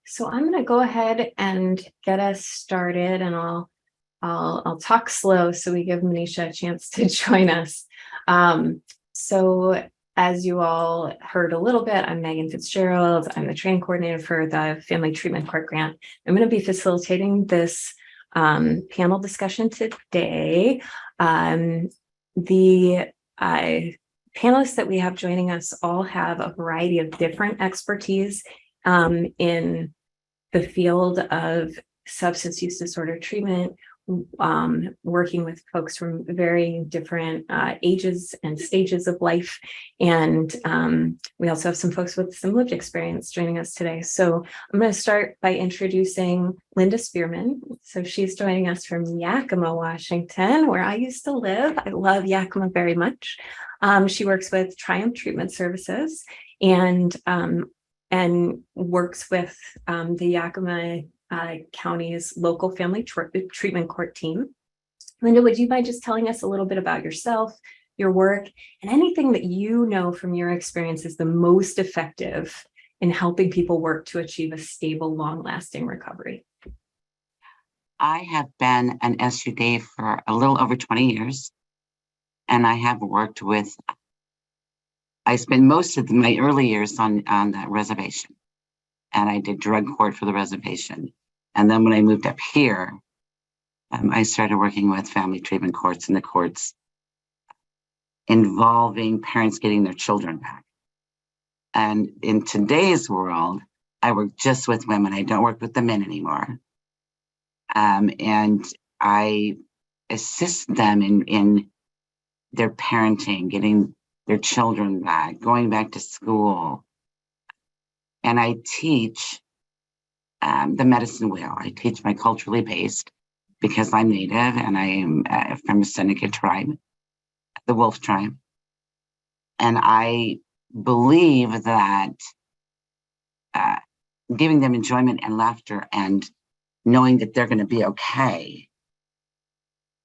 So I'm going to go ahead and get us started, and I'll talk slow so we give Manisha a chance to join us. So as you all heard a little bit, I'm Megan Fitzgerald. I'm the training coordinator for the Family Treatment Court Grant. I'm going to be facilitating this panel discussion today. The panelists that we have joining us all have a variety of different expertise in the field of substance use disorder treatment, working with folks from very different ages and stages of life. And we also have some folks with some lived experience joining us today. So I'm going to start by introducing Linda Spearman. So she's joining us from Yakima, Washington, where I used to live. I love Yakima very much. She works with Triumph Treatment Services and works with the Yakima County's local family treatment court team. Linda, would you mind just telling us a little bit about yourself, your work, and anything that you know from your experience is the most effective in helping people work to achieve a stable, long-lasting recovery? I have been an SUD for a little over 20 years, and I have worked with, I spent most of my early years on that reservation, and I did drug court for the reservation. And then when I moved up here, I started working with family treatment courts and the courts involving parents getting their children back. And in today's world, I work just with women. I don't work with the men anymore. And I assist them in their parenting, getting their children back, going back to school. And I teach the medicine wheel. I teach my culturally based because I'm Native and I am from a Seneca tribe, the Wolf tribe. And I believe that giving them enjoyment and laughter and knowing that they're going to be okay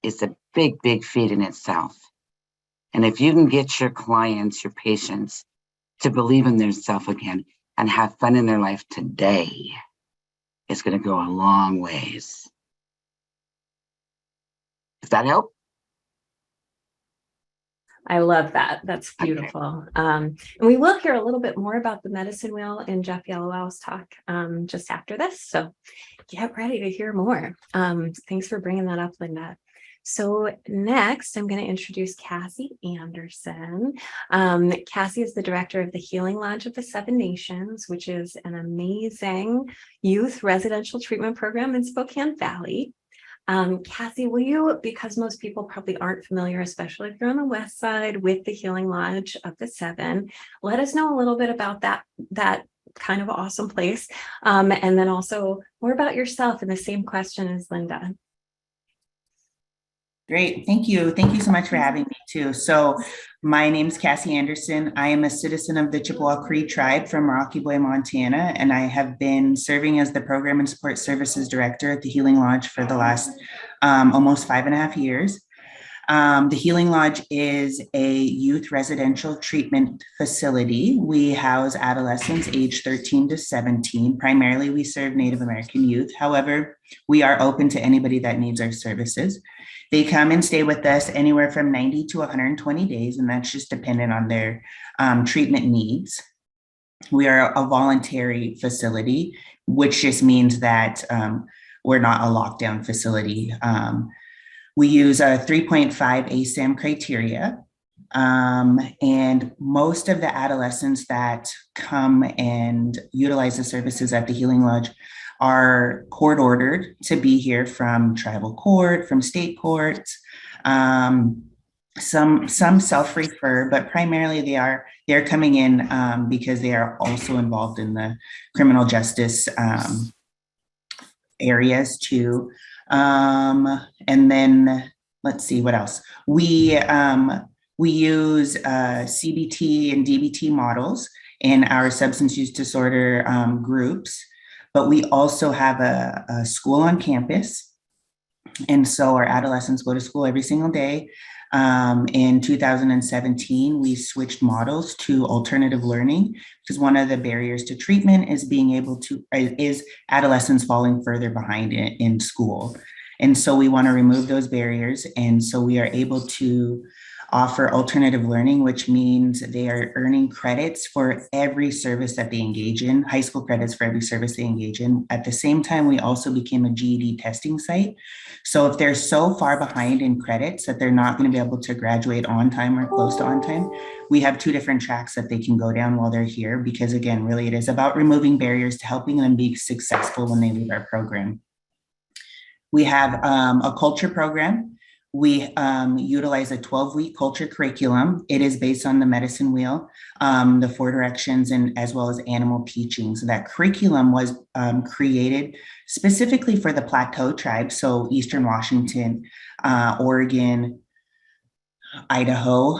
is a big, big feat in itself. And if you can get your clients, your patients, to believe in themselves again and have fun in their life today, it's going to go a long ways. Does that help? I love that. That's beautiful. Okay. And we will hear a little bit more about the medicine wheel in Jeff Yellowell's talk just after this. So get ready to hear more. Thanks for bringing that up, Linda. So next, I'm going to introduce Cassie Anderson. Cassie is the director of the Healing Lodge of the Seven Nations, which is an amazing youth residential treatment program in Spokane Valley. Cassie, will you, because most people probably aren't familiar, especially if you're on the west side, with the Healing Lodge of the Seven, let us know a little bit about that kind of awesome place, and then also more about yourself, and the same question as Linda. Great. Thank you. Thank you so much for having me too. So my name is Cassie Anderson. I am a citizen of the Chippewa Cree tribe from Rocky Boy, Montana, and I have been serving as the Program and Support Services Director at the Healing Lodge for the last almost 5.5 years. The Healing Lodge is a youth residential treatment facility. We house adolescents aged 13 to 17. Primarily, we serve Native American youth. However, we are open to anybody that needs our services. They come and stay with us anywhere from 90 to 120 days, and that's just dependent on their treatment needs. We are a voluntary facility, which just means that we're not a lockdown facility. We use a 3.5 ASAM criteria, and most of the adolescents that come and utilize the services at the Healing Lodge are court ordered to be here from tribal court, from state courts. Some self-refer, but primarily they're coming in because they are also involved in the criminal justice areas too. And then let's see what else. We use CBT and DBT models in our substance use disorder groups, but we also have a school on campus. And so our adolescents go to school every single day. In 2017, we switched models to alternative learning because one of the barriers to treatment is adolescents falling further behind in school. And so we want to remove those barriers. And so we are able to offer alternative learning, which means they are earning credits for every service that they engage in, high school credits for every service they engage in. At the same time, we also became a GED testing site. So if they're so far behind in credits that they're not going to be able to graduate on time or close to on time, we have 2 different tracks that they can go down while they're here, because again, really it is about removing barriers to helping them be successful when they leave our program. We have a culture program. We utilize a 12-week culture curriculum. It is based on the medicine wheel, the 4 directions, and as well as animal teaching. So that curriculum was created specifically for the Plateau tribe, so Eastern Washington, Oregon, Idaho,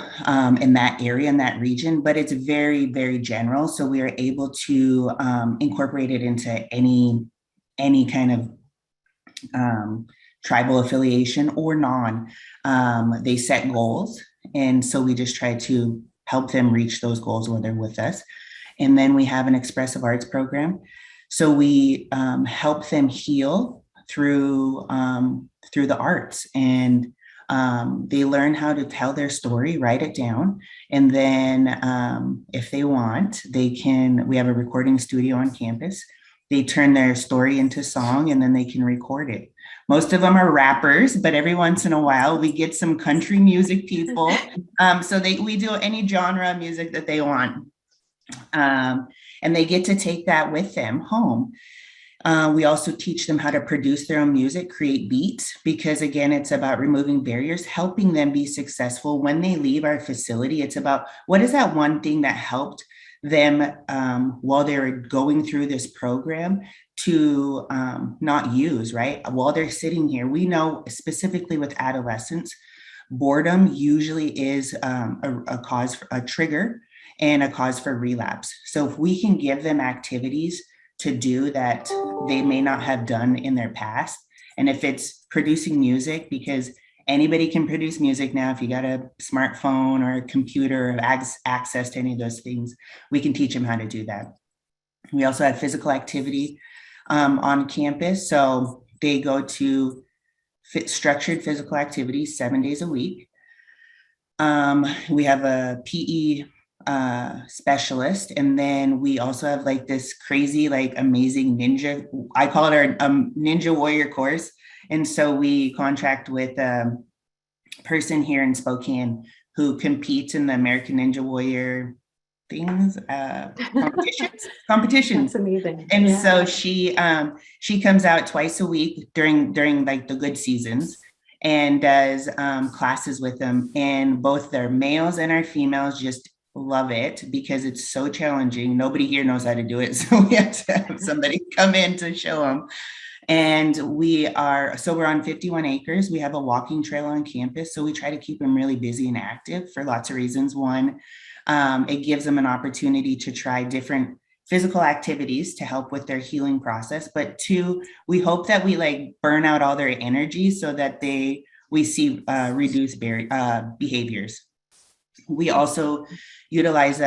in that area, in that region, but it's very, very general. So we are able to incorporate it into any kind of tribal affiliation or non. They set goals. And so we just try to help them reach those goals when they're with us. And then we have an expressive arts program. So we help them heal through the arts, and they learn how to tell their story, write it down. And then if they want, we have a recording studio on campus. They turn their story into song, and then they can record it. Most of them are rappers, but every once in a while we get some country music people. So we do any genre of music that they want. And they get to take that with them home. We also teach them how to produce their own music, create beats, because again, it's about removing barriers, helping them be successful when they leave our facility. It's about what is that one thing that helped them while they're going through this program to not use, right? While they're sitting here, we know specifically with adolescents, boredom usually is a trigger and a cause for relapse. So if we can give them activities to do that they may not have done in their past, and if it's producing music, because anybody can produce music now. If you got a smartphone or a computer or access to any of those things, we can teach them how to do that. We also have physical activity on campus. So they go to structured physical activities 7 days a week. We have a PE specialist, and then we also have like this crazy, like amazing ninja, I call it our ninja warrior course. And so we contract with a person here in Spokane who competes in the American Ninja Warrior things, competitions. That's amazing. And so she comes out twice a week during like the good seasons and does classes with them. And both their males and our females just love it because it's so challenging. Nobody here knows how to do it. So we have to have somebody come in to show them. And we're on 51 acres. We have a walking trail on campus. So we try to keep them really busy and active for lots of reasons. One, it gives them an opportunity to try different physical activities to help with their healing process. But 2, we hope that we like burn out all their energy so that we see reduced behaviors. We also utilize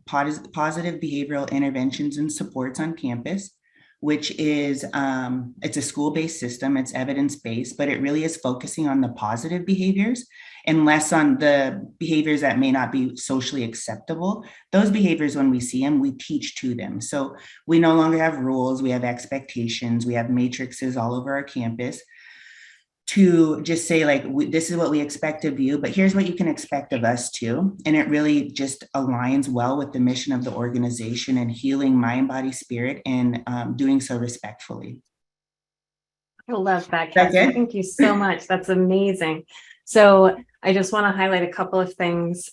positive behavioral interventions and supports on campus, which is, it's a school-based system, it's evidence-based, but it really is focusing on the positive behaviors and less on the behaviors that may not be socially acceptable. Those behaviors, when we see them, we teach to them. So we no longer have rules, we have expectations, we have matrices all over our campus to just say like, this is what we expect of you, but here's what you can expect of us too. And it really just aligns well with the mission of the organization and healing mind, body, spirit, and doing so respectfully. I love that, Cassie. Thank you so much. That's amazing. So I just want to highlight a couple of things.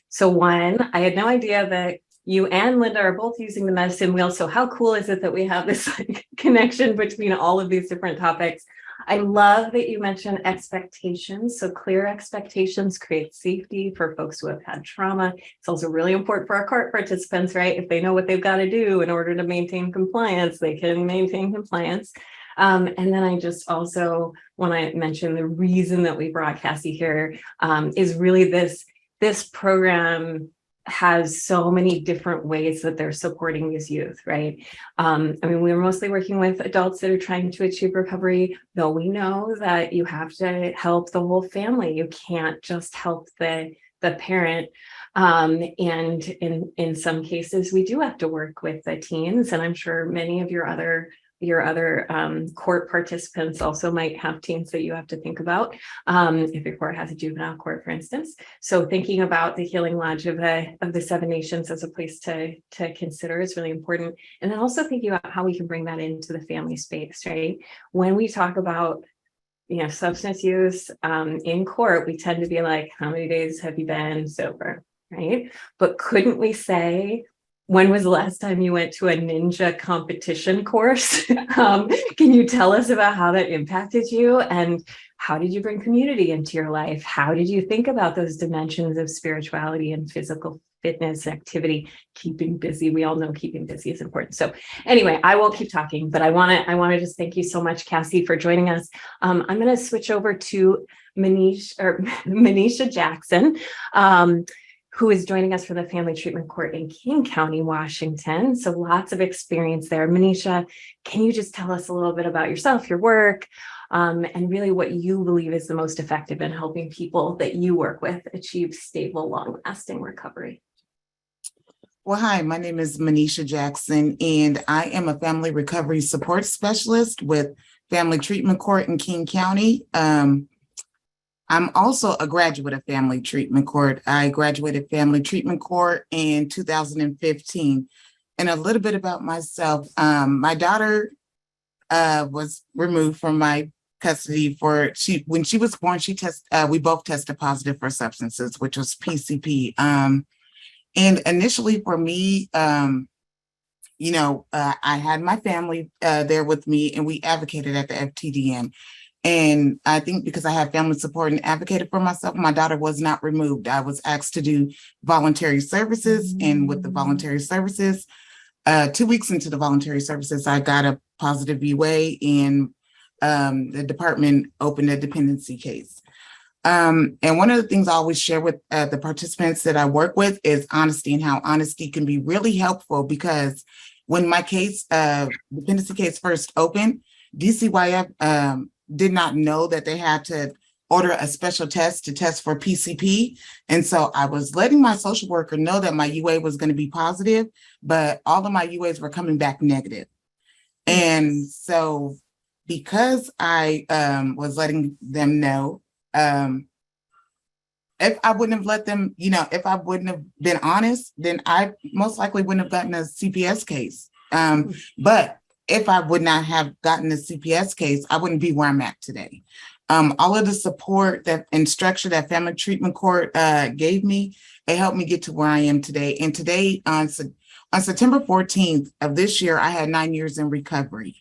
So one, I had no idea that you and Linda are both using the medicine wheel. So how cool is it that we have this like, connection between all of these different topics? I love that you mentioned expectations. So clear expectations create safety for folks who have had trauma. It's also really important for our court participants, right? If they know what they've got to do in order to maintain compliance, they can maintain compliance. And then I just also want to mention the reason that we brought Cassie here is really this program has so many different ways that they're supporting these youth, right? I mean, we're mostly working with adults that are trying to achieve recovery, though we know that you have to help the whole family. You can't just help the parent. And in some cases, we do have to work with the teens, and I'm sure many of your other court participants also might have teens that you have to think about, if your court has a juvenile court, for instance. So thinking about the Healing Lodge of the Seven Nations as a place to consider is really important. And then also thinking about how we can bring that into the family space, right? When we talk about substance use in court, we tend to be like, how many days have you been sober, right? But couldn't we say, when was the last time you went to a ninja competition course? Can you tell us about how that impacted you? And how did you bring community into your life? How did you think about those dimensions of spirituality and physical fitness, activity, keeping busy? We all know keeping busy is important. So anyway, I won't keep talking, but I want to just thank you so much, Cassie, for joining us. I'm going to switch over to Manisha Jackson, who is joining us from the Family Treatment Court in King County, Washington. So lots of experience there. Manisha, can you just tell us a little bit about yourself, your work, and really what you believe is the most effective in helping people that you work with achieve stable, long-lasting recovery? Well, hi, my name is Manisha Jackson, and I am a family recovery support specialist with Family Treatment Court in King County. I'm also a graduate of Family Treatment Court. I graduated Family Treatment Court in 2015. And a little bit about myself. My daughter was removed from my custody when she was born. We both tested positive for substances, which was PCP. And initially for me, I had my family there with me, and we advocated at the FTDN. And I think because I had family support and advocated for myself, my daughter was not removed. I was asked to do voluntary services. And with the voluntary services, 2 weeks into the voluntary services, I got a positive UA, and the department opened a dependency case. And one of the things I always share with the participants that I work with is honesty, and how honesty can be really helpful, because when my dependency case first opened, DCYF did not know that they had to order a special test to test for PCP. And so I was letting my social worker know that my UA was going to be positive, but all of my UAs were coming back negative. And so because I was letting them know, if I wouldn't have let them, if I wouldn't have been honest, then I most likely wouldn't have gotten a CPS case. But if I would not have gotten a CPS case, I wouldn't be where I'm at today. All of the support and structure that Family Treatment Court gave me, it helped me get to where I am today. And today, on September 14th of this year, I had 9 years in recovery.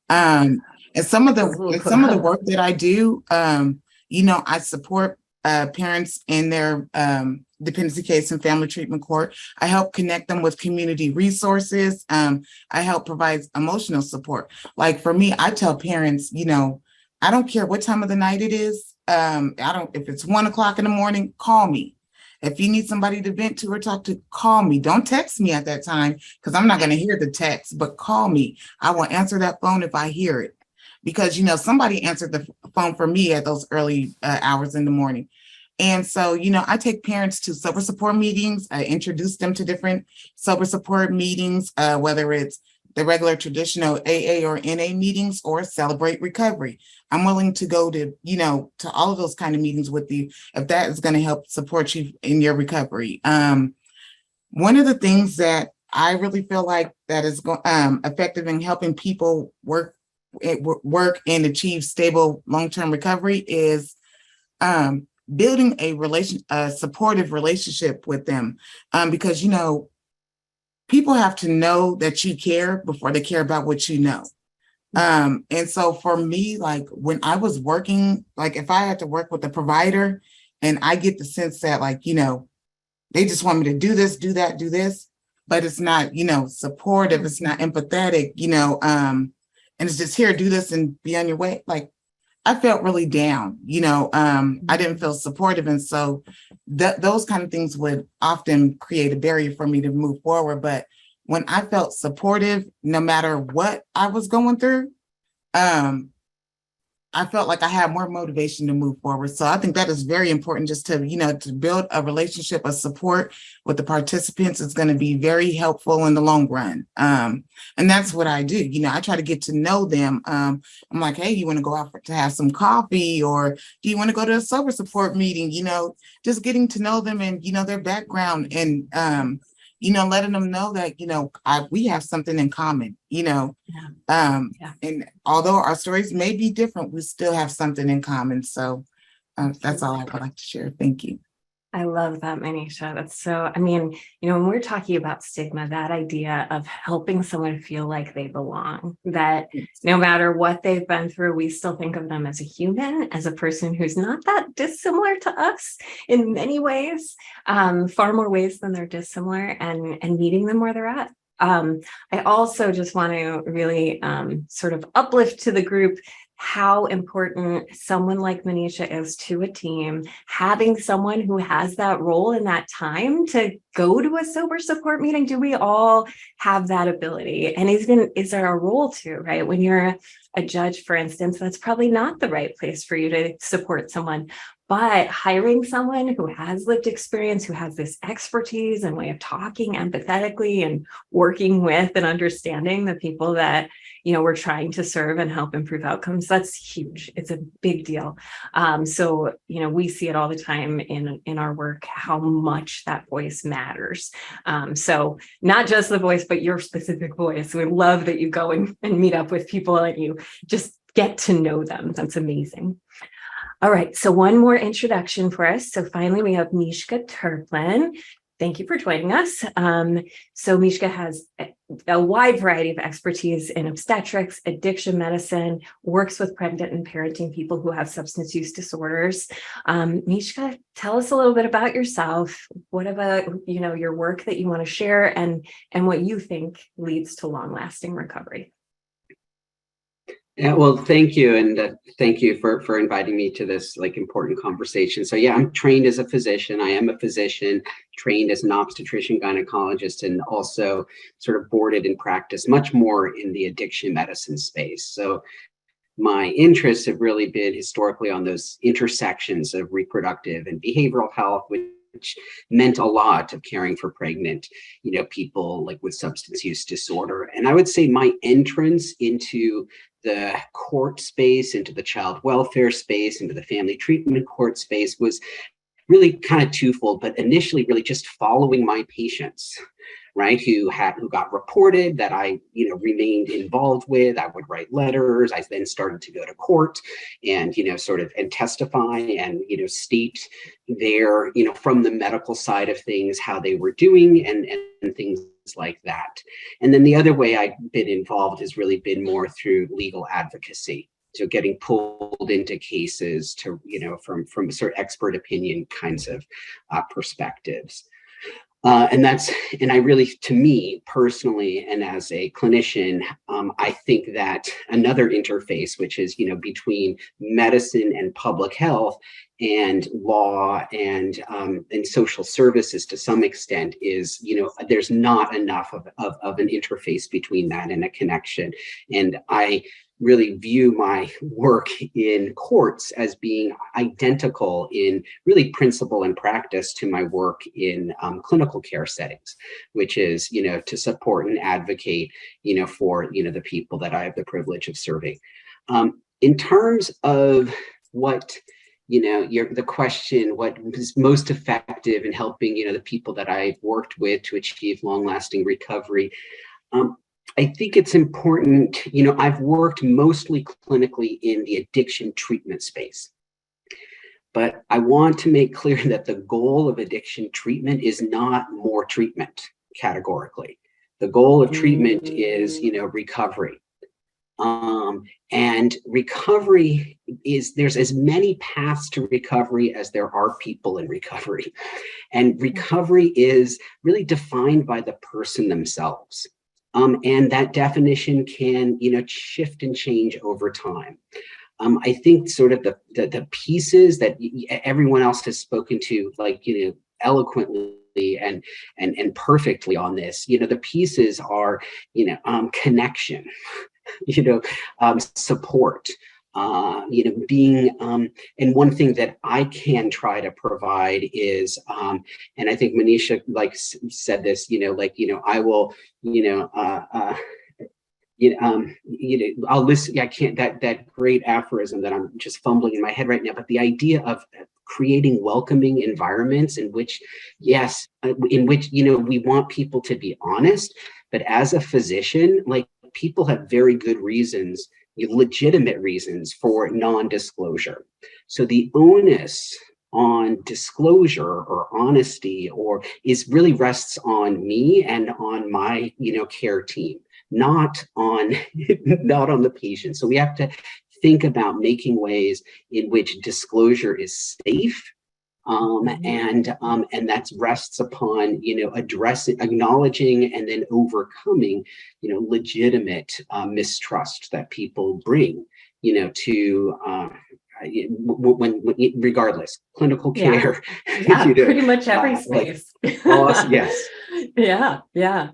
And some of the work that I do, I support parents in their dependency case and Family Treatment Court. I help connect them with community resources. I help provide emotional support. Like for me, I tell parents, I don't care what time of the night it is. If it's 1 o'clock in the morning, call me. If you need somebody to vent to or talk to, call me. Don't text me at that time, because I'm not going to hear the text, but call me. I will answer that phone if I hear it, because, somebody answered the phone for me at those early hours in the morning. And so, I take parents to sober support meetings. I introduce them to different sober support meetings, whether it's the regular traditional AA or NA meetings or Celebrate Recovery. I'm willing to go to, to all of those kind of meetings with you if that is going to help support you in your recovery. One of the things that I really feel like that is effective in helping people work and achieve stable long-term recovery is building a supportive relationship with them, because people have to know that you care before they care about what you know. And so for me, like when I was working, like if I had to work with a provider and I get the sense that they just want me to do this, do that, do this, but it's not, supportive, it's not empathetic, and it's just here, do this and be on your way. Like, I felt really down, I didn't feel supportive. And so those kind of things would often create a barrier for me to move forward. But when I felt supportive, no matter what I was going through, I felt like I had more motivation to move forward. So I think that is very important, just to, to build a relationship of support with the participants is going to be very helpful in the long run. And that's what I do. I try to get to know them. I'm like, hey, you want to go out to have some coffee, or do you want to go to a sober support meeting? Just getting to know them and, their background, and, letting them know that, we have something in common, and although our stories may be different, we still have something in common. So that's all I would like to share. Thank you. I love that, Manisha. That's so, when we're talking about stigma, that idea of helping someone feel like they belong, that no matter what they've been through, we still think of them as a human, as a person who's not that dissimilar to us in many ways, far more ways than they're dissimilar, and meeting them where they're at. I also just want to really sort of uplift to the group how important someone like Manisha is to a team, having someone who has that role in that time to go to a sober support meeting. Do we all have that ability? And is there a role to, right? When you're a judge, for instance, that's probably not the right place for you to support someone. But hiring someone who has lived experience, who has this expertise and way of talking empathetically and working with and understanding the people that, we're trying to serve and help improve outcomes, that's huge. It's a big deal. So, we see it all the time in our work, how much that voice matters. So not just the voice, but your specific voice. We love that you go and meet up with people and you just get to know them. That's amazing. All right, so one more introduction for us. So finally, we have Mishka Terplan. Thank you for joining us. So Mishka has a wide variety of expertise in obstetrics, addiction medicine, works with pregnant and parenting people who have substance use disorders. Mishka, tell us a little bit about yourself. What about, your work that you want to share, and what you think leads to long-lasting recovery? Yeah, well, thank you. And thank you for inviting me to this important conversation. So yeah, I'm trained as a physician. I am a physician, trained as an obstetrician gynecologist, and also sort of boarded in practice much more in the addiction medicine space. So my interests have really been historically on those intersections of reproductive and behavioral health, which meant a lot of caring for pregnant, people with substance use disorder. And I would say my entrance into the court space, into the child welfare space, into the family treatment court space was really kind of twofold, but initially really just following my patients, right, who got reported that I, remained involved with. I would write letters. I then started to go to court and, and testify and, state their, from the medical side of things, how they were doing and things like that. And then the other way I've been involved has really been more through legal advocacy. So getting pulled into cases to, from sort of expert opinion kinds of perspectives. And I really, to me personally, and as a clinician, I think that another interface, which is, between medicine and public health and law and social services to some extent is, there's not enough of an interface between that and a connection. And I really view my work in courts as being identical in really principle and practice to my work in clinical care settings, which is, to support and advocate, for, the people that I have the privilege of serving. In terms of what, the question, what is most effective in helping, the people that I've worked with to achieve long-lasting recovery, I think it's important, I've worked mostly clinically in the addiction treatment space, but I want to make clear that the goal of addiction treatment is not more treatment categorically. The goal of treatment is, recovery. And recovery there's as many paths to recovery as there are people in recovery. And recovery is really defined by the person themselves. And that definition can, shift and change over time. I think sort of the pieces that everyone else has spoken to, like, eloquently and perfectly on this, the pieces are, connection, support, being, and one thing that I can try to provide is, and I think Manisha said this, I will, I'll listen. I can't, that great aphorism that I'm just fumbling in my head right now, but the idea of creating welcoming environments in which, yes, we want people to be honest, but as a physician, like, people have very good reasons, legitimate reasons for non-disclosure. So the onus on disclosure or honesty is really rests on me and on my, care team, not on the patient. So we have to think about making ways in which disclosure is safe, and that rests upon, addressing, acknowledging, and then overcoming, legitimate mistrust that people bring, to when regardless, clinical care. Yeah, pretty much every space. Yes. Yeah.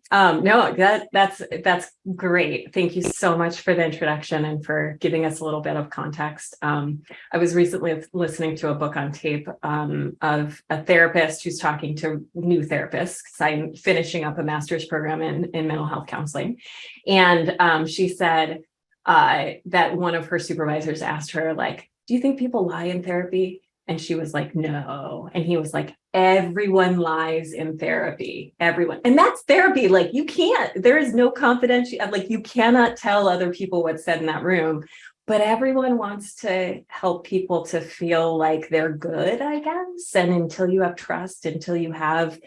No, that's great. Thank you so much for the introduction and for giving us a little bit of context. I was recently listening to a book on tape of a therapist who's talking to new therapists, because I'm finishing up a master's program in mental health counseling. And she said that one of her supervisors asked her, like, do you think people lie in therapy? And she was like, no. And he was like, everyone lies in therapy, everyone. And that's therapy. Like, there is no confidentiality, like, you cannot tell other people what's said in that room, but everyone wants to help people to feel like they're good, I guess. And until you have trust, until you have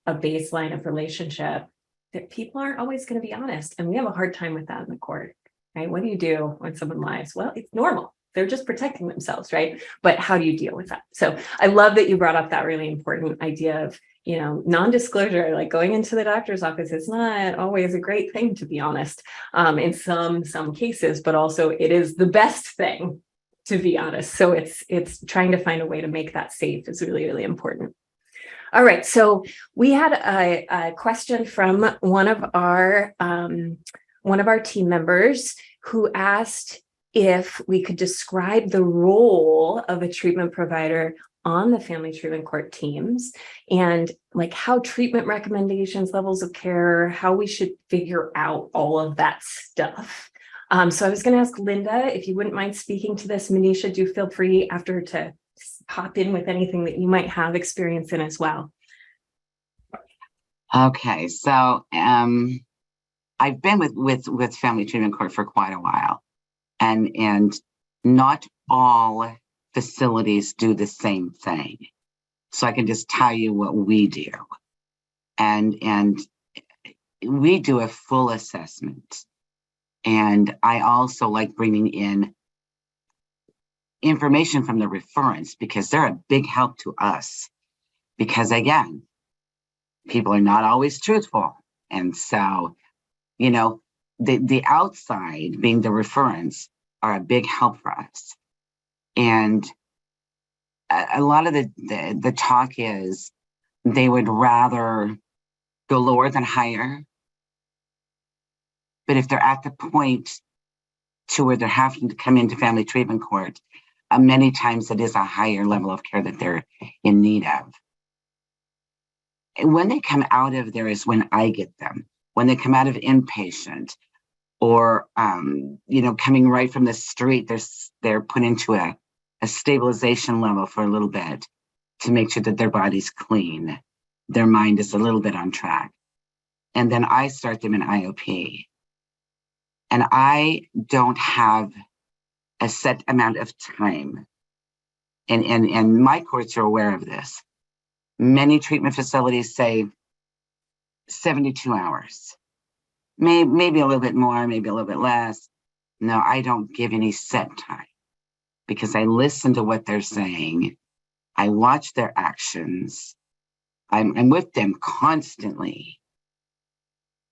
a baseline of relationship, that people aren't always going to be honest. And we have a hard time with that in the court, right? What do you do when someone lies? Well, it's normal. They're just protecting themselves, right? But how do you deal with that? So I love that you brought up that really important idea of, non-disclosure, like going into the doctor's office is not always a great thing, to be honest, in some cases, but also it is the best thing, to be honest. So it's trying to find a way to make that safe is really, really important. All right, so we had a question from one of our team members who asked if we could describe the role of a treatment provider on the family treatment court teams, and like how treatment recommendations, levels of care, how we should figure out all of that stuff. So I was going to ask Linda, if you wouldn't mind speaking to this. Manisha, do feel free after to pop in with anything that you might have experience in as well. Okay, so I've been with family treatment court for quite a while. And not all facilities do the same thing. So I can just tell you what we do. And we do a full assessment. And I also like bringing in information from the referents, because they're a big help to us. Because again, people are not always truthful. And so, the outside, being the referents, are a big help for us. And a lot of the talk is they would rather go lower than higher. But if they're at the point to where they're having to come into family treatment court, many times it is a higher level of care that they're in need of. And when they come out of there is when I get them. When they come out of inpatient, or coming right from the street, they're put into a stabilization level for a little bit to make sure that their body's clean, their mind is a little bit on track, and then I start them in IOP. And I don't have a set amount of time, and my courts are aware of this. Many treatment facilities say 72 hours. Maybe a little bit more, maybe a little bit less. No, I don't give any set time, because I listen to what they're saying. I watch their actions. I'm with them constantly.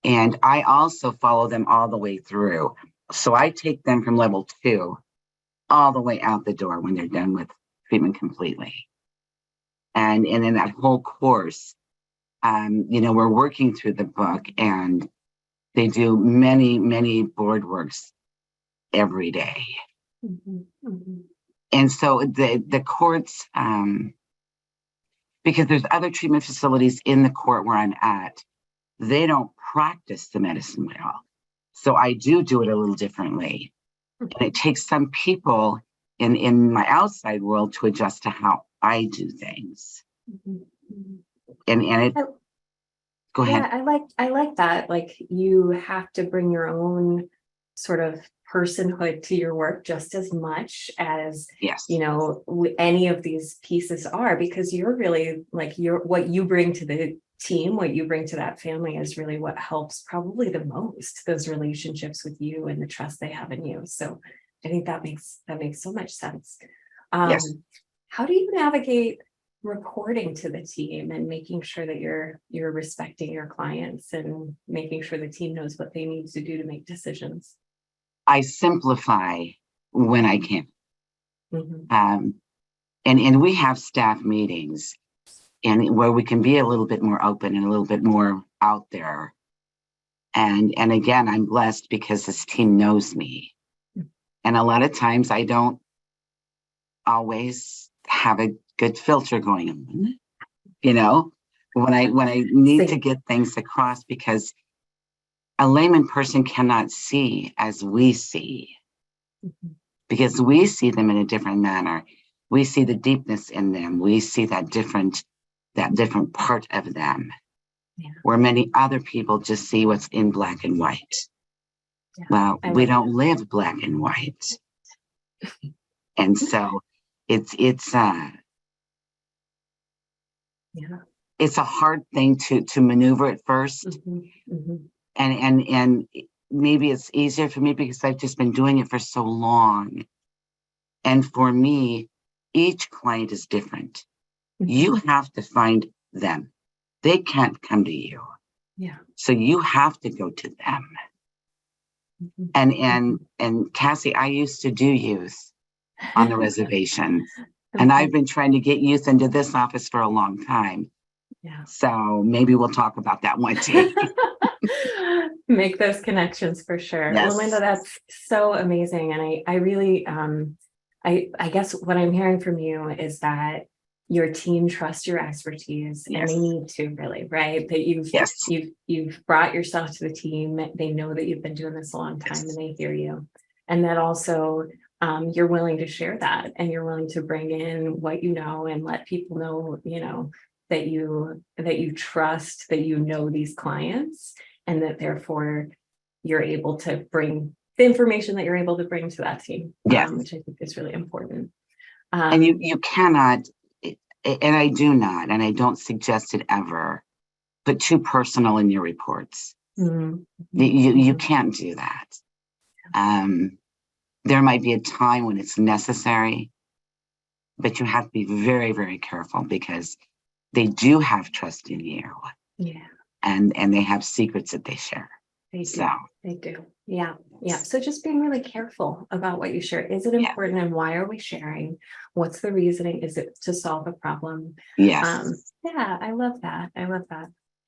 And I also follow them all the way through. So I take them from level 2 all the way out the door when they're done with treatment completely. And in that whole course, we're working through the book, and they do many, many board works every day. And so the courts, because there's other treatment facilities in the court where I'm at, they don't practice the medicine wheel. So I do it a little differently. And it takes some people in my outside world to adjust to how I do things. And it, go ahead. Yeah, I like that. Like, you have to bring your own sort of personhood to your work just as much as, Yes. any of these pieces are, because you're really like, what you bring to the team, what you bring to that family is really what helps probably the most, those relationships with you and the trust they have in you. So I think that makes so much sense. Yes. How do you navigate reporting to the team and making sure that you're respecting your clients and making sure the team knows what they need to do to make decisions? I simplify when I can. And we have staff meetings, and where we can be a little bit more open and a little bit more out there. And again, I'm blessed because this team knows me. And a lot of times I don't always have a good filter going on, when I need to get things across, because a layman person cannot see as we see, because we see them in a different manner. We see the deepness in them. We see that different part of them, where many other people just see what's in black and white. Well, we don't live black and white. And so it's a hard thing to maneuver at first. And maybe it's easier for me because I've just been doing it for so long. And for me, each client is different. You have to find them. They can't come to you. So you have to go to them. And Cassie, I used to do youth on the reservation. And I've been trying to get youth into this office for a long time. So maybe we'll talk about that one day. Make those connections for sure. Yes. Well, Linda, that's so amazing. And I really, I guess what I'm hearing from you is that your team trusts your expertise, and they need to, really, right? That you've brought yourself to the team. They know that you've been doing this a long time, and they hear you. And that also, you're willing to share that, and you're willing to bring in what you know and let people know, that you trust, that these clients, and that therefore you're able to bring the information that you're able to bring to that team, which I think is really important. And you cannot, and I do not, and I don't suggest it ever, put too personal in your reports. You can't do that. There might be a time when it's necessary, but you have to be very, very careful, because they do have trust in you. And they have secrets that they share. They do. Yeah. So just being really careful about what you share. Is it important, and why are we sharing? What's the reasoning? Is it to solve a problem? Yes. I love that.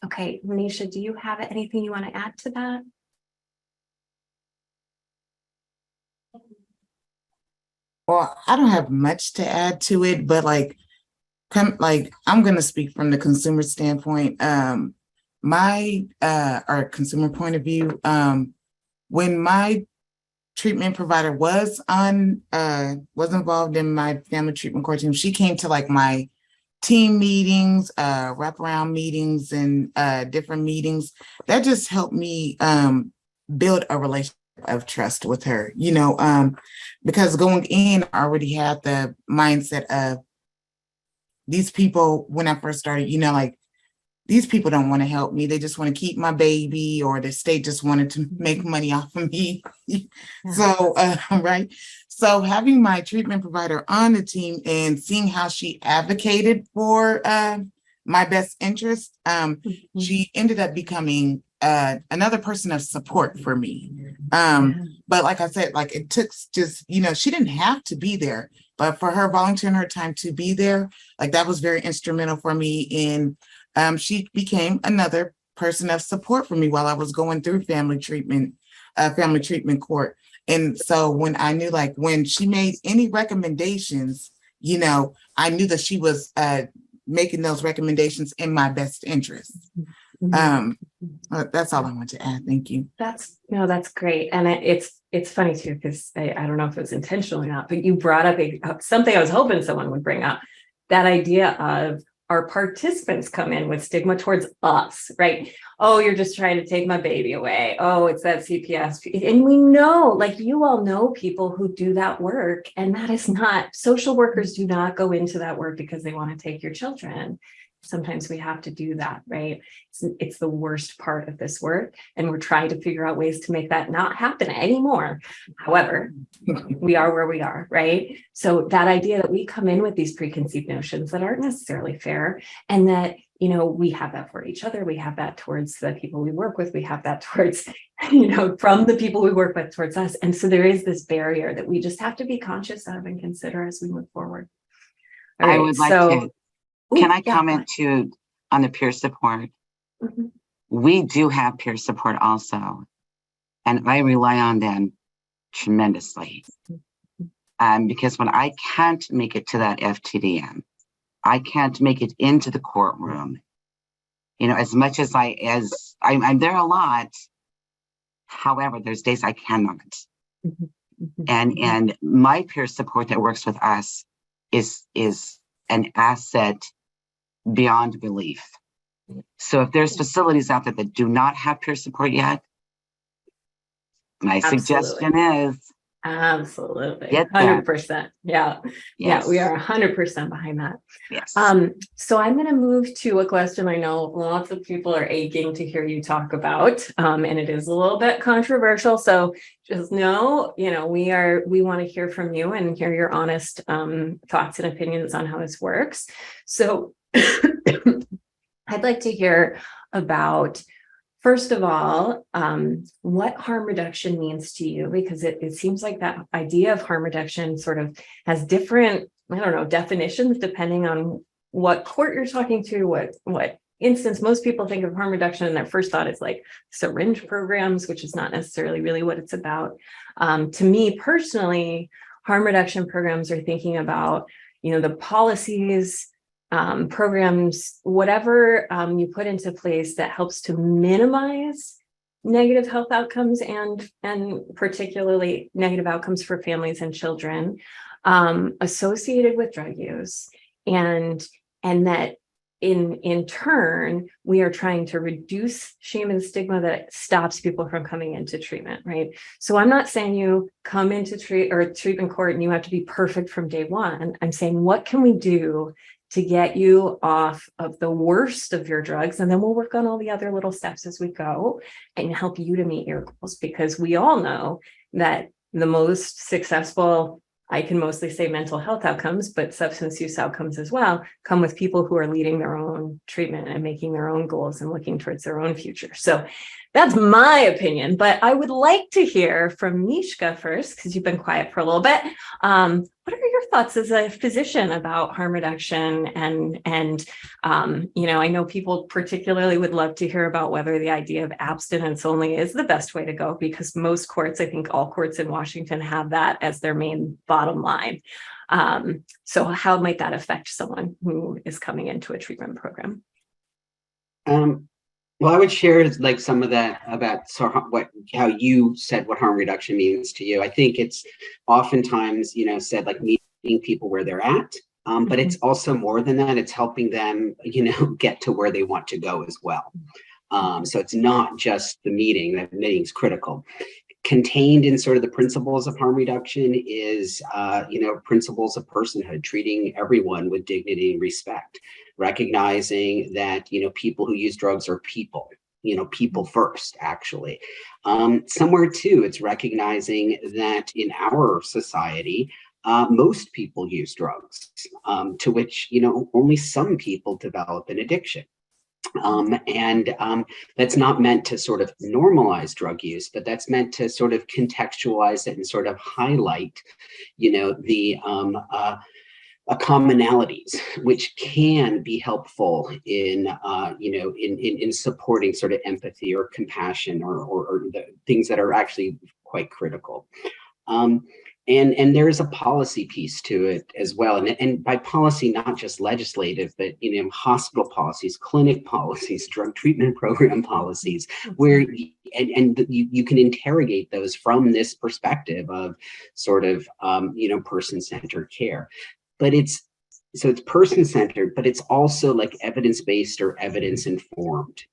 Okay, Manisha, do you have anything you want to add to that? Well, I don't have much to add to it, but I'm going to speak from the consumer standpoint. Our consumer point of view, when my treatment provider was involved in my family treatment court team, she came to my team meetings, wraparound meetings, and different meetings. That just helped me build a relationship of trust with her, because going in, I already had the mindset of these people. When I first started, these people don't want to help me. They just want to keep my baby, or the state just wanted to make money off of me. So, right. So having my treatment provider on the team and seeing how she advocated for my best interest, she ended up becoming another person of support for me. But like I said, like it took just, she didn't have to be there, but for her volunteering her time to be there, like that was very instrumental for me. In she became another person of support for me while I was going through family treatment court. And so when I knew, like when she made any recommendations, I knew that she was making those recommendations in my best interest. That's all I want to add. Thank you. That's great. And it's funny too, because I don't know if it was intentional or not, but you brought up something I was hoping someone would bring up, that idea of our participants come in with stigma towards us, right? Oh, you're just trying to take my baby away. Oh, it's that CPS. And we know, like you all know people who do that work, and that is not, social workers do not go into that work because they want to take your children. Sometimes we have to do that, right? It's the worst part of this work, and we're trying to figure out ways to make that not happen anymore. However, we are where we are, right? So that idea that we come in with these preconceived notions that aren't necessarily fair, and that, we have that for each other, we have that towards the people we work with, we have that towards, from the people we work with towards us. And so there is this barrier that we just have to be conscious of and consider as we move forward. All right, I would like to. Can I comment too on the peer support? Mm-hmm. We do have peer support also, and I rely on them tremendously. Because when I can't make it to that FTDM, I can't make it into the courtroom. As much as I'm there a lot. However, there's days I cannot. Mm-hmm. And my peer support that works with us is an asset beyond belief. So if there's facilities out there that do not have peer support yet, my suggestion is absolutely 100%. Yeah. Yes. Yeah, we are 100% behind that. Yes. So I'm going to move to a question I know lots of people are aching to hear you talk about, and it is a little bit controversial. So just know, we want to hear from you and hear your honest thoughts and opinions on how this works. So I'd like to hear about, first of all, what harm reduction means to you, because it seems like that idea of harm reduction sort of has different, definitions depending on what court you're talking to, what instance. Most people think of harm reduction and their first thought is like syringe programs, which is not necessarily really what it's about. To me personally, harm reduction programs are thinking about, the policies, programs, whatever you put into place that helps to minimize negative health outcomes and particularly negative outcomes for families and children associated with drug use, and that in turn we are trying to reduce shame and stigma that stops people from coming into treatment, right? So I'm not saying you come into treatment court and you have to be perfect from day one. I'm saying, what can we do to get you off of the worst of your drugs? And then we'll work on all the other little steps as we go and help you to meet your goals, because we all know that the most successful, I can mostly say mental health outcomes, but substance use outcomes as well, come with people who are leading their own treatment and making their own goals and looking towards their own future. So that's my opinion, but I would like to hear from Mishka first, because you've been quiet for a little bit. What are your thoughts as a physician about harm reduction? And I know people particularly would love to hear about whether the idea of abstinence only is the best way to go, because most courts, I think all courts in Washington, have that as their main bottom line. So how might that affect someone who is coming into a treatment program? Well, I would share like some of that about how you said what harm reduction means to you. I think it's oftentimes, said like meeting people where they're at, but it's also more than that. It's helping them, get to where they want to go as well. So it's not just the meeting. That meeting's critical. Contained in sort of the principles of harm reduction is, principles of personhood, treating everyone with dignity and respect, recognizing that, people who use drugs are people, people first, actually. Somewhere too, it's recognizing that in our society, most people use drugs, to which, only some people develop an addiction. That's not meant to sort of normalize drug use, but that's meant to sort of contextualize it and sort of highlight, the commonalities, which can be helpful in, in supporting sort of empathy or compassion or the things that are actually quite critical. And there is a policy piece to it as well. And by policy, not just legislative, but, hospital policies, clinic policies, drug treatment program policies, where you can interrogate those from this perspective of sort of, person-centered care. But it's person-centered, but it's also like evidence-based or evidence-informed,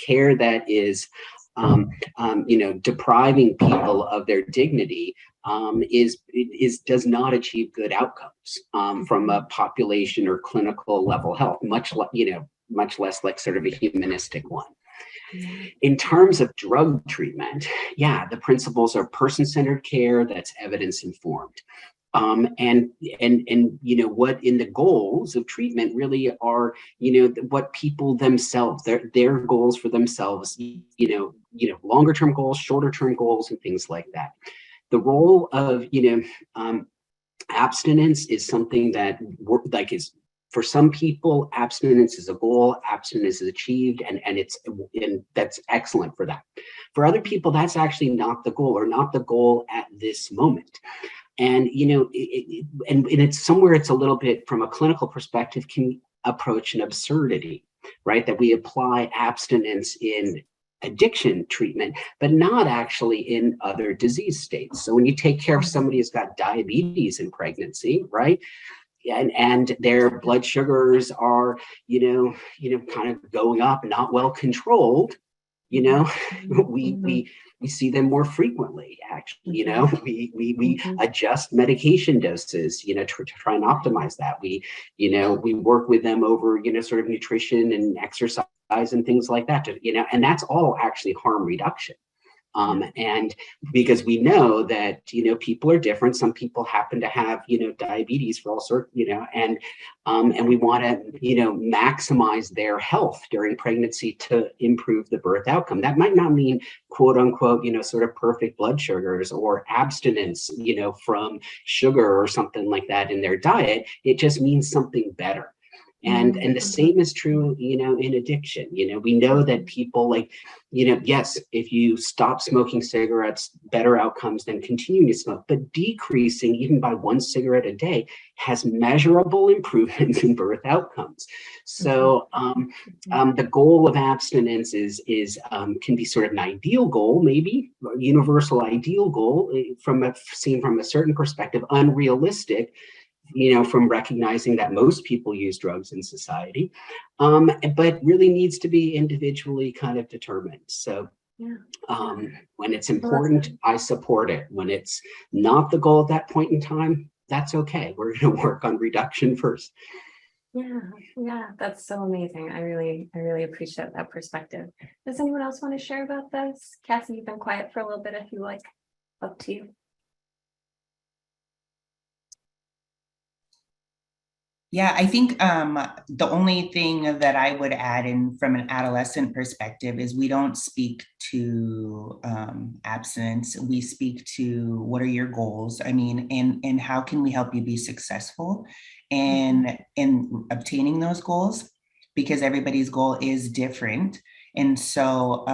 care that is, depriving people of their dignity does not achieve good outcomes from a population or clinical level health, much less like sort of a humanistic one. In terms of drug treatment, the principles are person-centered care that's evidence-informed. And what in the goals of treatment really are, what people themselves, their goals for themselves, longer term goals, shorter term goals, and things like that. The role of, abstinence is something that is, for some people, abstinence is a goal, abstinence is achieved, and that's excellent for that. For other people, that's actually not the goal, or not the goal at this moment. And, and it's somewhere it's a little bit from a clinical perspective can approach an absurdity, right? That we apply abstinence in addiction treatment, but not actually in other disease states. So when you take care of somebody who's got diabetes in pregnancy, right? And their blood sugars are, kind of going up, not well controlled, we see them more frequently, actually, we adjust medication doses, to try and optimize that. We work with them over, sort of nutrition and exercise and things like that, and that's all actually harm reduction. And because we know that, people are different. Some people happen to have, diabetes for all sorts, and we want to, maximize their health during pregnancy to improve the birth outcome. That might not mean, quote unquote, sort of perfect blood sugars or abstinence, from sugar or something like that in their diet. It just means something better. And the same is true, in addiction. We know that people yes, if you stop smoking cigarettes, better outcomes than continuing to smoke, but decreasing even by 1 cigarette a day has measurable improvements in birth outcomes. So the goal of abstinence is can be sort of an ideal goal, maybe a universal ideal goal seen from a certain perspective, unrealistic, from recognizing that most people use drugs in society, but really needs to be individually kind of determined. So when it's important, I support it. When it's not the goal at that point in time, that's okay. We're going to work on reduction first. Yeah, that's so amazing. I really appreciate that perspective. Does anyone else want to share about this? Cassie, you've been quiet for a little bit. If you like, up to you. Yeah, I think the only thing that I would add in from an adolescent perspective is we don't speak to abstinence. We speak to what are your goals? I mean, and how can we help you be successful in obtaining those goals? Because everybody's goal is different. And so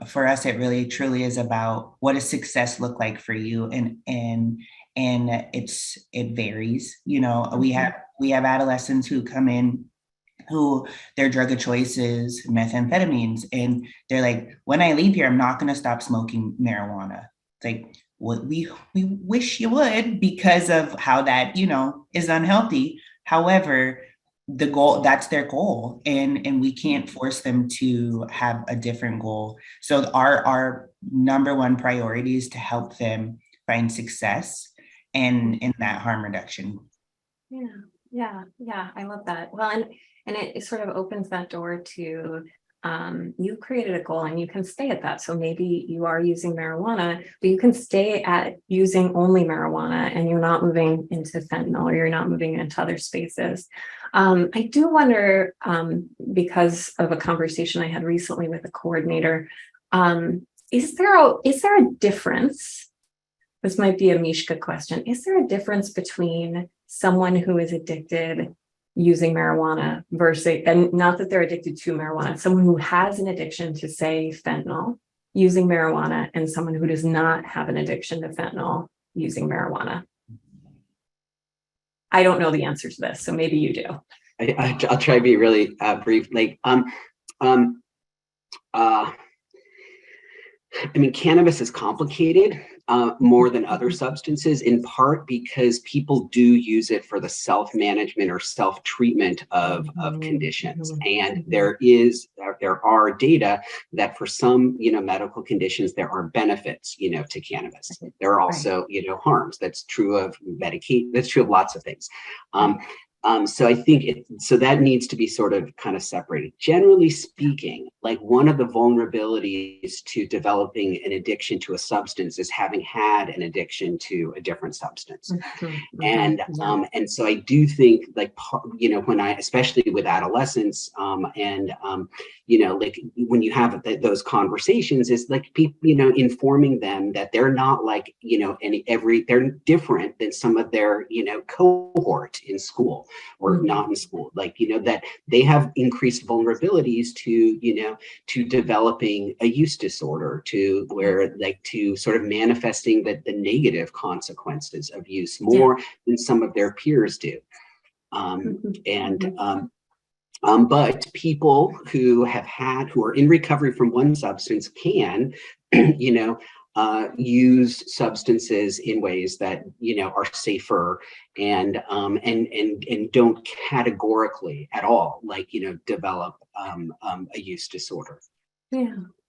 for us, it really truly is about what does success look like for you? And it varies. We have adolescents who come in who their drug of choice is methamphetamines. And they're like, when I leave here, I'm not going to stop smoking marijuana. It's like, well, we wish you would, because of how that, is unhealthy. However, the goal, that's their goal. And we can't force them to have a different goal. So our number one priority is to help them find success and in that harm reduction. Yeah, I love that. Well, and it sort of opens that door to you've created a goal and you can stay at that. So maybe you are using marijuana, but you can stay at using only marijuana and you're not moving into fentanyl or you're not moving into other spaces. I do wonder, because of a conversation I had recently with a coordinator, is there a difference? This might be a Mishka question. Is there a difference between someone who is addicted using marijuana versus, and not that they're addicted to marijuana, someone who has an addiction to, say, fentanyl using marijuana, and someone who does not have an addiction to fentanyl using marijuana? I don't know the answer to this, so maybe you do. I'll try to be really brief. Like, I mean, cannabis is complicated more than other substances, in part because people do use it for the self-management or self-treatment of conditions. And there are data that for some, medical conditions, there are benefits, to cannabis. There are also, harms. That's true of Medicaid. That's true of lots of things. So I think so that needs to be sort of kind of separated. Generally speaking, like one of the vulnerabilities to developing an addiction to a substance is having had an addiction to a different substance. And so I do think, like, when especially with adolescents, like when you have those conversations, is like people, informing them that they're not like, they're different than some of their, cohort in school or not in school, like, that they have increased vulnerabilities to, to developing a use disorder, to where like to sort of manifesting the negative consequences of use more than some of their peers do. But people who are in recovery from one substance can, use substances in ways that, are safer and don't categorically at all, like, develop a use disorder.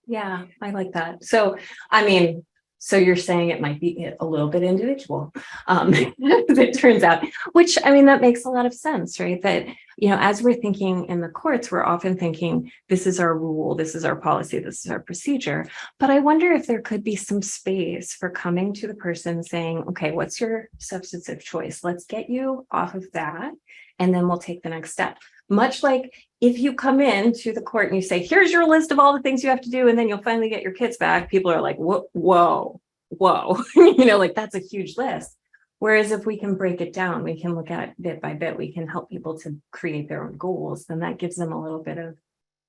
Yeah, I like that. So, I mean, so you're saying it might be a little bit individual, as it turns out, which, I mean, that makes a lot of sense, right? That, as we're thinking in the courts, we're often thinking, this is our rule, this is our policy, this is our procedure. But I wonder if there could be some space for coming to the person saying, okay, what's your substance of choice? Let's get you off of that, and then we'll take the next step. Much like if you come in to the court and you say, here's your list of all the things you have to do, and then you'll finally get your kids back, people are like, whoa, like that's a huge list. Whereas if we can break it down, we can look at it bit by bit, we can help people to create their own goals, then that gives them a little bit of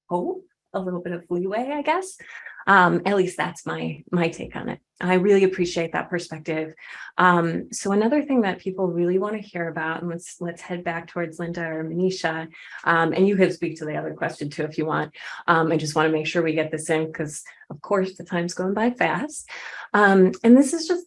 hope, a little bit of leeway, I guess. At least that's my take on it. I really appreciate that perspective. So another thing that people really want to hear about, and let's head back towards Linda or Manisha, and you can speak to the other question too if you want. I just want to make sure we get this in because, of course, the time's going by fast. And this is just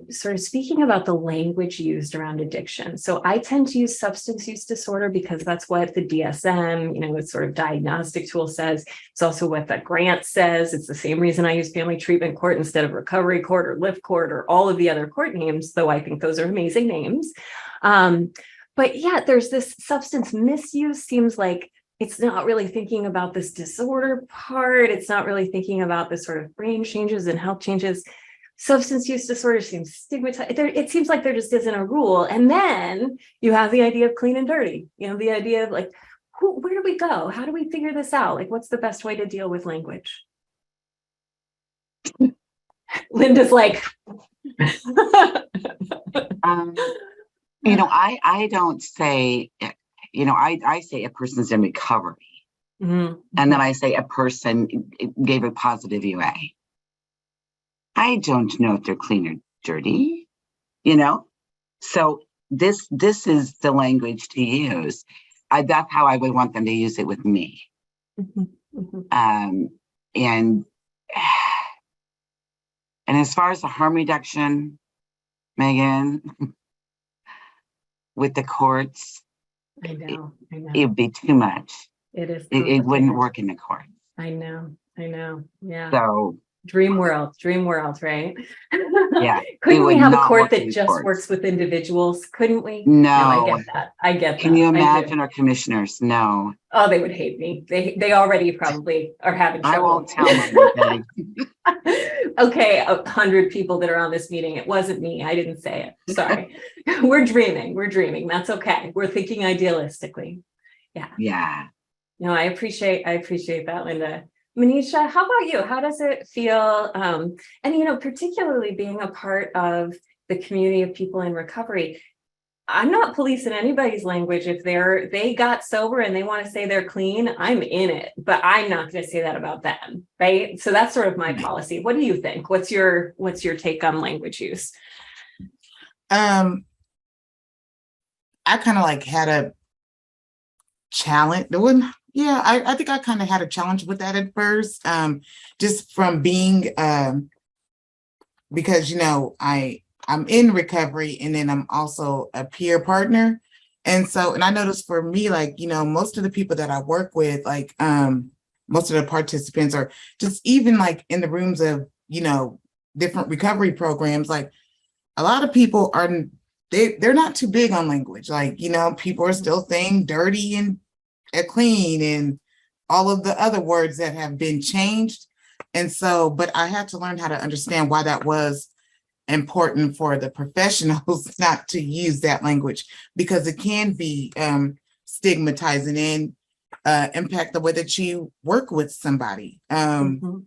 sort of speaking about the language used around addiction. So I tend to use substance use disorder because that's what the DSM, it's sort of diagnostic tool says. It's also what the grant says. It's the same reason I use family treatment court instead of recovery court or lift court or all of the other court names, though I think those are amazing names. But yeah, there's this substance misuse seems like it's not really thinking about this disorder part. It's not really thinking about the sort of brain changes and health changes. Substance use disorder seems stigmatized. It seems like there just isn't a rule. And then you have the idea of clean and dirty, the idea of like, where do we go? How do we figure this out? Like, what's the best way to deal with language? Linda's like, I don't say, I say a person's in recovery. And then I say a person gave a positive UA. I don't know if they're clean or dirty, So this is the language to use. That's how I would want them to use it with me. And as far as the harm reduction, Megan, with the courts, I know. It would be too much. It is. It wouldn't work in the courts. I know. Yeah. So Dream world, right? Yeah, Couldn't we would have a not court work that in just courts. works with individuals? Couldn't we? No, I No. get that. I get that. Can you I do. imagine our commissioners? No. Oh, they would hate me. They already probably are having I trouble. won't tell them anything. Okay, 100 people that are on this meeting. It wasn't me. I didn't say it. Sorry. We're dreaming. We're dreaming. That's okay. We're thinking idealistically. Yeah. Yeah. No, I appreciate that, Linda. Manisha, how about you? How does it feel? And particularly being a part of the community of people in recovery. I'm not policing anybody's language. If they got sober and they want to say they're clean, I'm in it, but I'm not going to say that about them, right? So that's sort of my policy. What do you think? What's your take on language use? I kind of like had a challenge. I think I kind of had a challenge with that at first, just from being, because, I'm in recovery and then I'm also a peer partner. And I noticed for me, like, most of the people that I work with, like, most of the participants are just even like in the rooms of, different recovery programs, like a lot of people they're not too big on language. Like, people are still saying dirty and clean and all of the other words that have been changed. And but I had to learn how to understand why that was important for the professionals not to use that language, because it can be stigmatizing and impact the way that you work with somebody. And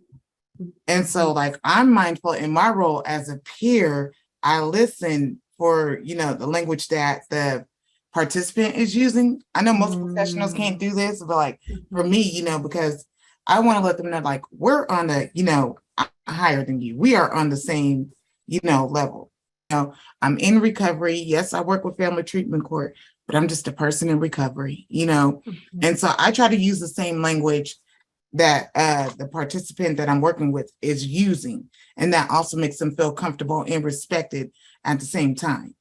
so like I'm mindful in my role as a peer, I listen for, the language that the participant is using. I know most professionals can't do this, but like for me, because I want to let them know, like, we're on the, I'm higher than you. We are on the same, level. I'm in recovery. Yes, I work with family treatment court, but I'm just a person in recovery, And so I try to use the same language that the participant that I'm working with is using. And that also makes them feel comfortable and respected at the same time.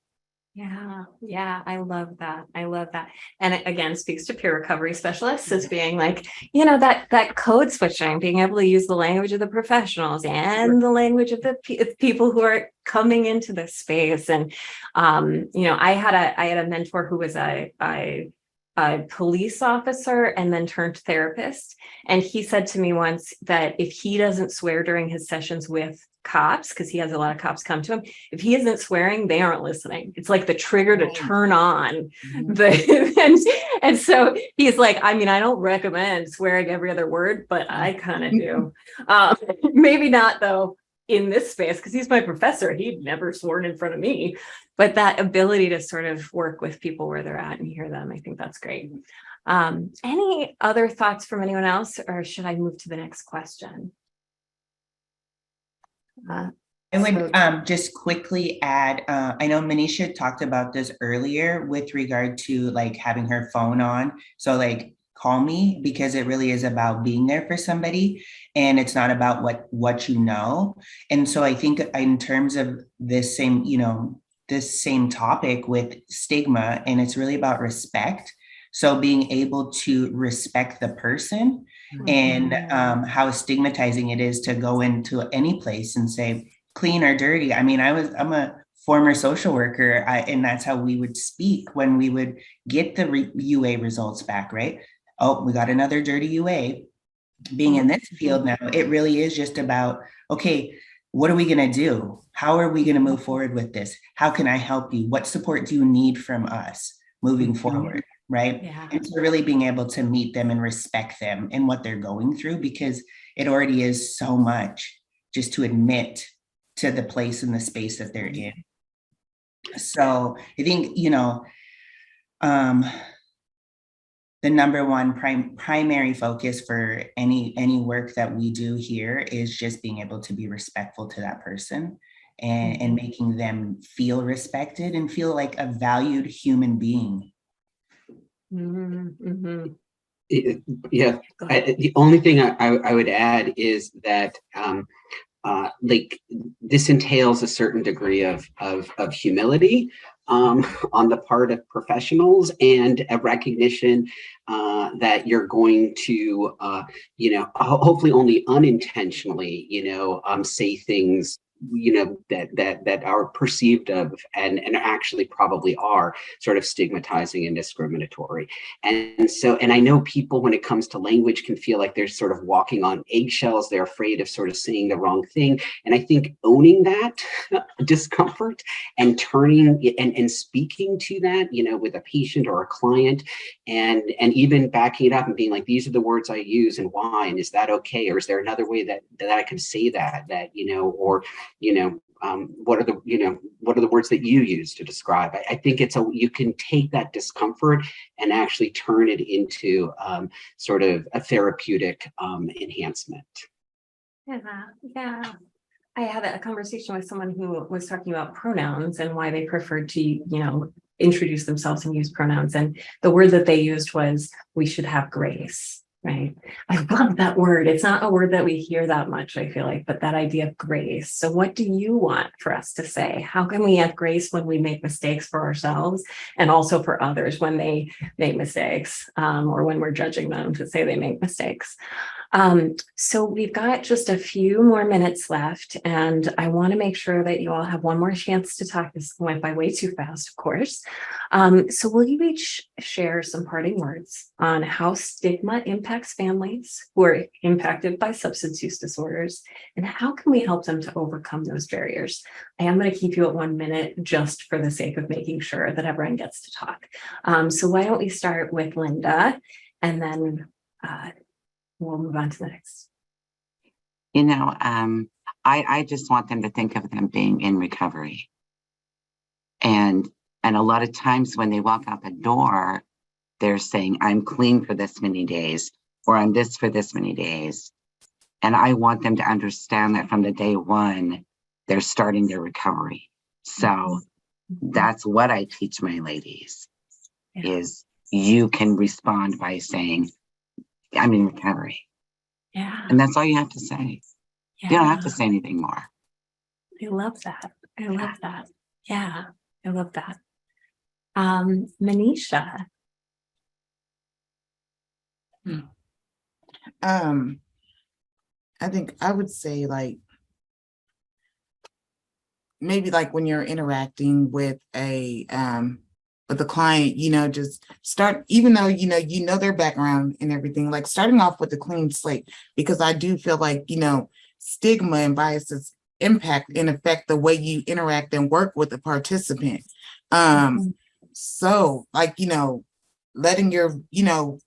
Yeah, I love that. And it again speaks to peer recovery specialists as being like, that code switching, being able to use the language of the professionals and the language of the people who are coming into this space. And I had a mentor who was a police officer and then turned therapist. And he said to me once that if he doesn't swear during his sessions with cops, because he has a lot of cops come to him, if he isn't swearing, they aren't listening. It's like the trigger to turn on and so he's like, I don't recommend swearing every other word, but I kind of do. Maybe not though in this space, because he's my professor. He'd never sworn in front of me, but that ability to sort of work with people where they're at and hear them, I think that's great. Any other thoughts from anyone else, or should I move to the next question? I would just quickly add, I know Manisha talked about this earlier with regard to like having her phone on. So like, call me, because it really is about being there for somebody and it's not about what you know. And so I think in terms of this same topic with stigma, and it's really about respect. So being able to respect the person and how stigmatizing it is to go into any place and say clean or dirty. I'm a former social worker, and that's how we would speak when we would get the UA results back, right? Oh, we got another dirty UA. Being in this field now, it really is just about, okay, what are we going to do? How are we going to move forward with this? How can I help you? What support do you need from us moving forward? Right. Yeah. And so really being able to meet them and respect them and what they're going through, because it already is so much just to admit to the place and the space that they're in. So I think, the number one primary focus for any work that we do here is just being able to be respectful to that person and making them feel respected and feel like a valued human being. The only thing I would add is that like this entails a certain degree of humility, on the part of professionals, and a recognition that you're going to, hopefully only unintentionally, say things, that are perceived of and actually probably are sort of stigmatizing and discriminatory. And I know people, when it comes to language, can feel like they're sort of walking on eggshells. They're afraid of sort of saying the wrong thing. And I think owning that discomfort and turning and speaking to that, with a patient or a client, and even backing it up and being like, these are the words I use and why, and is that okay? Or is there another way that I could say that, or what are the words that you use to describe? I think you can take that discomfort and actually turn it into sort of a therapeutic enhancement. Yeah. I had a conversation with someone who was talking about pronouns and why they preferred to, introduce themselves and use pronouns. And the word that they used was, we should have grace. Right. I love that word. It's not a word that we hear that much, I feel like, but that idea of grace. So what do you want for us to say? How can we have grace when we make mistakes for ourselves, and also for others when they make mistakes, or when we're judging them to say they make mistakes? So we've got just a few more minutes left, and I want to make sure that you all have one more chance to talk. This went by way too fast, of course. So will you each share some parting words on how stigma impacts families who are impacted by substance use disorders, and how can we help them to overcome those barriers? I am going to keep you at 1 minute just for the sake of making sure that everyone gets to talk. So why don't we start with Linda, and then we'll move on to the next. I just want them to think of them being in recovery. And a lot of times when they walk out the door, they're saying, I'm clean for this many days, or I'm this for this many days. And I want them to understand that from the day one, they're starting their recovery. So that's what I teach my ladies, is you can respond by saying, I'm in recovery. Yeah. And that's all you have to say. Yeah. You don't have to say anything more. I love that. Yeah, I love that. Manisha. I think I would say, like, maybe like when you're interacting with a client, just start, even though you know their background and everything, like starting off with a clean slate, because I do feel like stigma and biases impact and affect the way you interact and work with the participant. So like letting your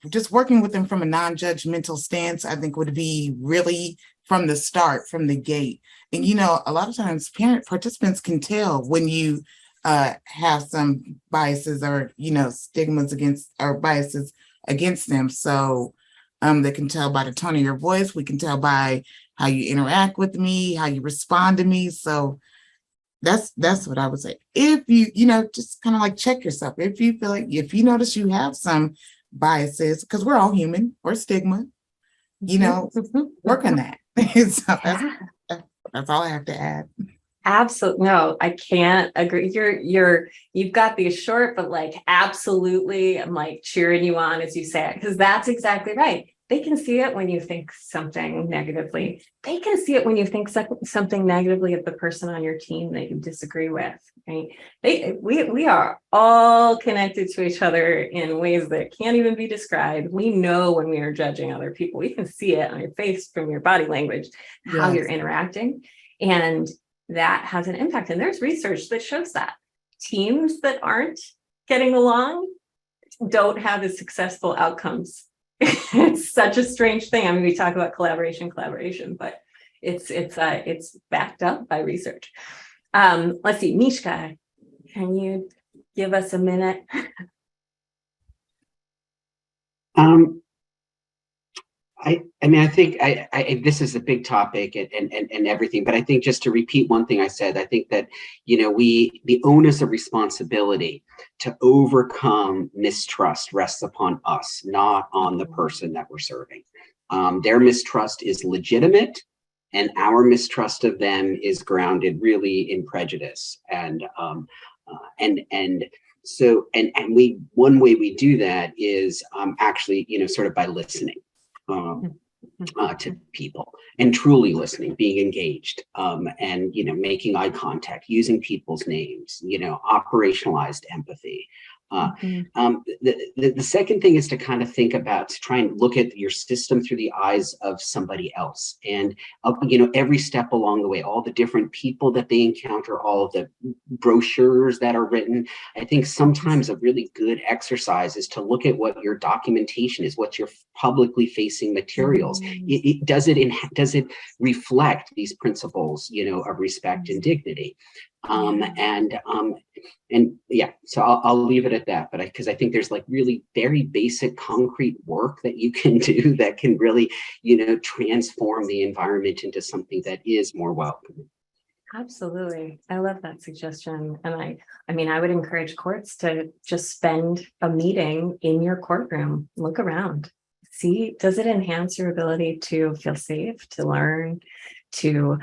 just working with them from a non-judgmental stance, I think would be really from the start, from the gate. And a lot of times participants can tell when you have some biases or stigmas against or biases against them. So they can tell by the tone of your voice. We can tell by how you interact with me, how you respond to me. So that's what I would say. If you just kind of like check yourself, if you feel like, if you notice you have some biases, because we're all human, we're stigma, work on that. So that's all I have to add. Absolutely. No, I can't agree. You've got these short, but like, absolutely. I'm like cheering you on as you say it, because that's exactly right. They can see it when you think something negatively. They can see it when you think something negatively of the person on your team that you disagree with. Right? We are all connected to each other in ways that can't even be described. We know when we are judging other people. We can see it on your face, from your body language, how you're interacting. And that has an impact. And there's research that shows that teams that aren't getting along don't have as successful outcomes. It's such a strange thing. I mean, we talk about collaboration, but it's backed up by research. Let's see, Mishka, can you give us a minute? I think this is a big topic and everything, but I think just to repeat one thing I said, I think that, the onus of responsibility to overcome mistrust rests upon us, not on the person that we're serving. Their mistrust is legitimate, and our mistrust of them is grounded really in prejudice. And And so, one way we do that is actually, sort of by listening to people and truly listening, being engaged, and, making eye contact, using people's names, operationalized empathy. The second thing is to kind of think about, to try and look at your system through the eyes of somebody else, and every step along the way, all the different people that they encounter, all of the brochures that are written. I think sometimes a really good exercise is to look at what your documentation is, what's your publicly facing materials. Does it reflect these principles, of respect and dignity? And yeah, so I'll leave it at that, but because I think there's like really very basic concrete work that you can do that can really, transform the environment into something that is more welcoming. Absolutely. I love that suggestion. And I mean, I would encourage courts to just spend a meeting in your courtroom, look around, see, does it enhance your ability to feel safe, to learn, to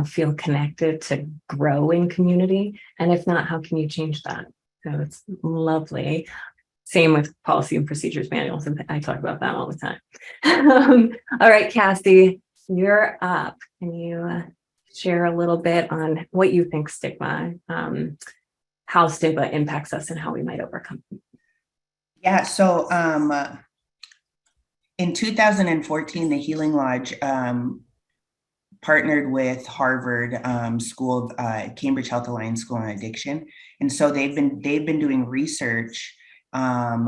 feel connected, to grow in community? And if not, how can you change that? So it's lovely. Same with policy and procedures manuals. And I talk about that all the time. All right, Cassie, you're up. Can you share a little bit on what you think stigma, how stigma impacts us and how we might overcome it? Yeah, so in 2014, the Healing Lodge partnered with Harvard School of Cambridge Health Alliance School on Addiction, and so they've been doing research on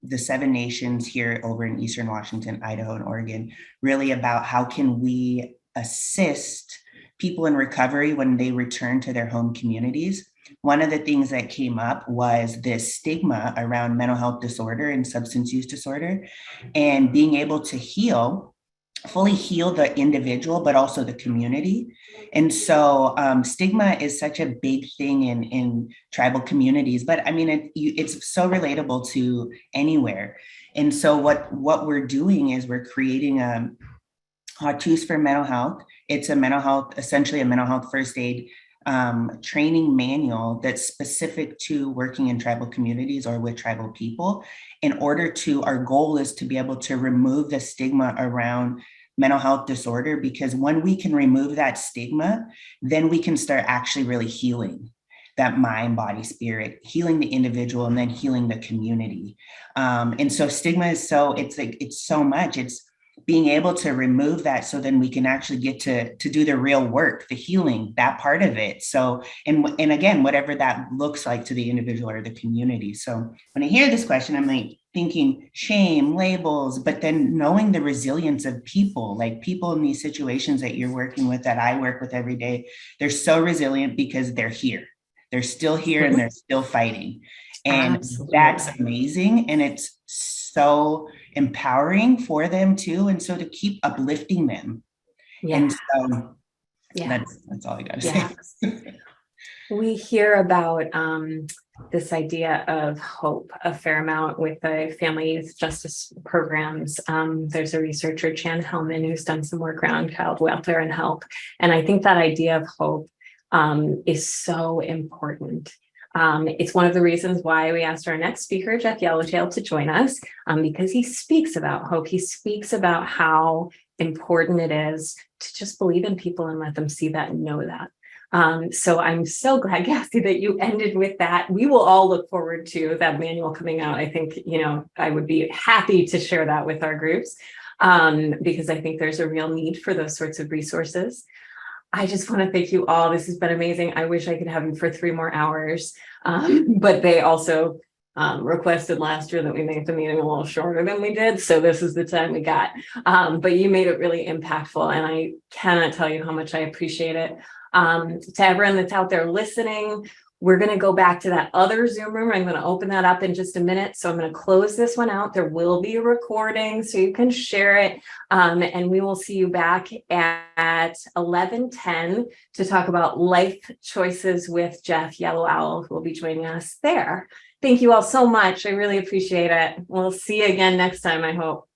the 7 nations here over in Eastern Washington, Idaho, and Oregon, really about how can we assist people in recovery when they return to their home communities. One of the things that came up was this stigma around mental health disorder and substance use disorder, and being able to fully heal the individual, but also the community. And so stigma is such a big thing in tribal communities, but I mean, it's so relatable to anywhere. And so what we're doing is we're creating a Tools for Mental Health. It's essentially a mental health first aid training manual that's specific to working in tribal communities or with tribal people. Our goal is to be able to remove the stigma around mental health disorder, because when we can remove that stigma, then we can start actually really healing that mind, body, spirit, healing the individual, and then healing the community. And so stigma is it's so much. It's being able to remove that so then we can actually get to do the real work, the healing, that part of it. So, and again, whatever that looks like to the individual or the community. So when I hear this question, I'm like thinking shame, labels, but then knowing the resilience of people, like people in these situations that you're working with, that I work with every day, they're so resilient because they're here. They're still here and they're still fighting. And Absolutely. That's amazing. And it's so empowering for them too. And so to keep uplifting them. Yeah. And so Yeah. that's all I got to say. We hear about this idea of hope a fair amount with the family justice programs. There's a researcher, Chan Hellman, who's done some work around child welfare and help. And I think that idea of hope is so important. It's one of the reasons why we asked our next speaker, Jeff Yellowtail, to join us, because he speaks about hope. He speaks about how important it is to just believe in people and let them see that and know that. So I'm so glad, Cassie, that you ended with that. We will all look forward to that manual coming out. I think, I would be happy to share that with our groups, because I think there's a real need for those sorts of resources. I just want to thank you all. This has been amazing. I wish I could have you for 3 more hours, but they also requested last year that we make the meeting a little shorter than we did. So this is the time we got. But you made it really impactful, and I cannot tell you how much I appreciate it. To everyone that's out there listening, we're going to go back to that other Zoom room. I'm going to open that up in just a minute. So I'm going to close this one out. There will be a recording so you can share it. And we will see you back at 11:10 to talk about life choices with Jeff Yellow Owl, who will be joining us there. Thank you all so much. I really appreciate it. We'll see you again next time, I hope.